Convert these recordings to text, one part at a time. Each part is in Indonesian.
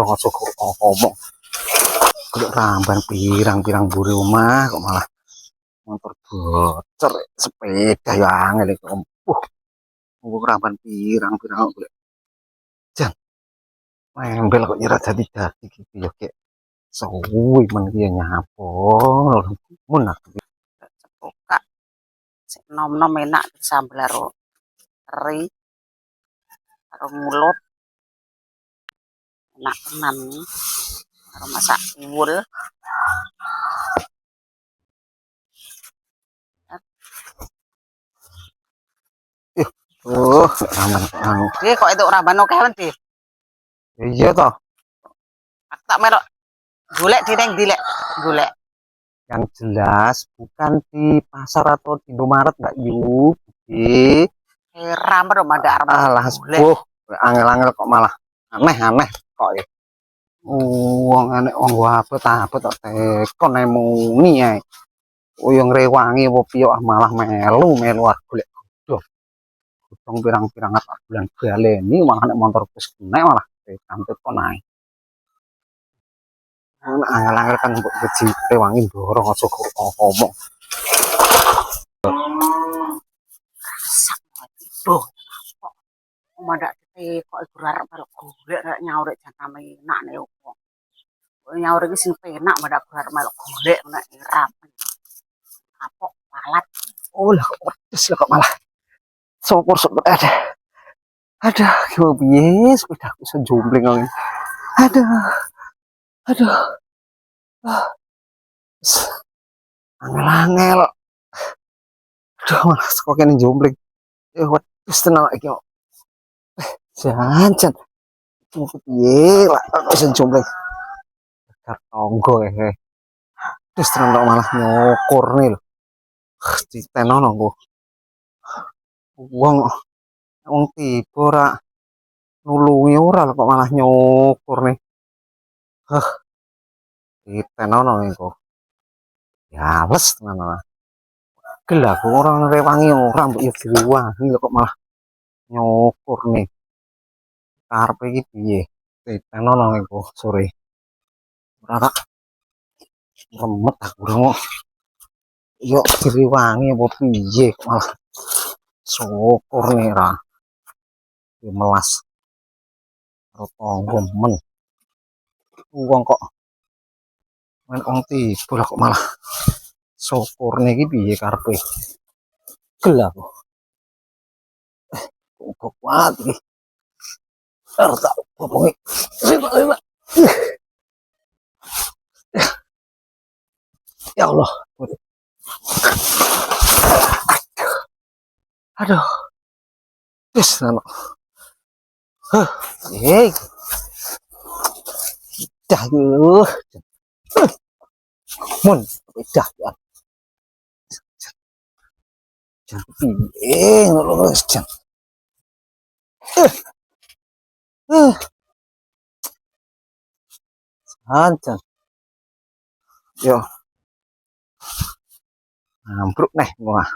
Cukup ngomong kudu ramban pirang-pirang buri omah kok malah motor bocor sepeda ya angel iki. Ramban pirang-pirang kok jan embel kok nyerah jadi gitu ya kayak suwi men ki nyapo mun aku buka sik nom-nom enak sambel karo teri karo mulut enak tenan karo masak tiwul. ramban anu Kok itu ramban oke men, Di? iya toh Aku tak melok golek di neng dilek golek. yang jelas bukan di pasar atau di Indomaret Mbak Yu Ramban dong ada ramban alah golek. angel-angel kok malah aneh-aneh kok ya wong aneh wong apa tak tekon emuni ae uyung rewangi apa piye malah melu golek godhong godhong pirang-pirang apa bulan baleni malah nek motor wis kena malah kantet kok nae angel-angel kan mbok wedi rewangi dorong aja kok ngomong Duh, kok mandak kok iku arep melok golek rek nyaur jatame enak nek opo. Nyaur iki sing penak mandak arep melok golek nek ramen. Kapok palat. oh lah kok pedes lah kok malah sopor ada gimana piye sepedaku sejombling kok ada aduh angel-angel aduh malah kok kene jombling wis tenang iki kok jan piye lah kok iso jombling tonggo terus tenang malah nyokur nih lho ditenono kok wong wong tiba ora nulungi ora kok malah nyokur nih ditenono kok ya les tenan gel aku orang rewangi orang mbok yo direwangi kok malah nyokur nih karepe iki piye ditenono kok sore ora tak remet aku ora yo direwangi apa piye malah syukur nih ra melas karo tangga men wong kok men wong tiba kok malah syukurne iki piye karepe gel aku kok kuat iki arep tak pokoke lima ya Allah aduh wis nano dah yo mun dah ya jan piye ngono wis jan jan yo ambruk neh wah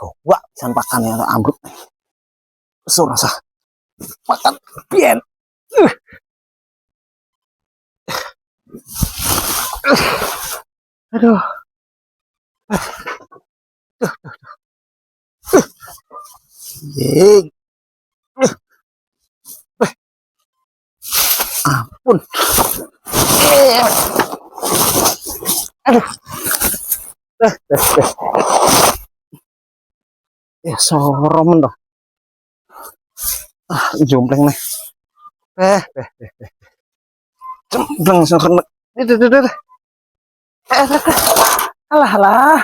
gowak jan pakane ambruk wis ora usah makan bien aduh ye ampun aduh ya soromen dah jompleng nih jempleng soromen alah alah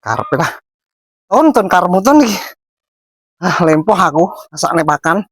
karepe lah tonton karmu ton iki lempoh aku sak nepakan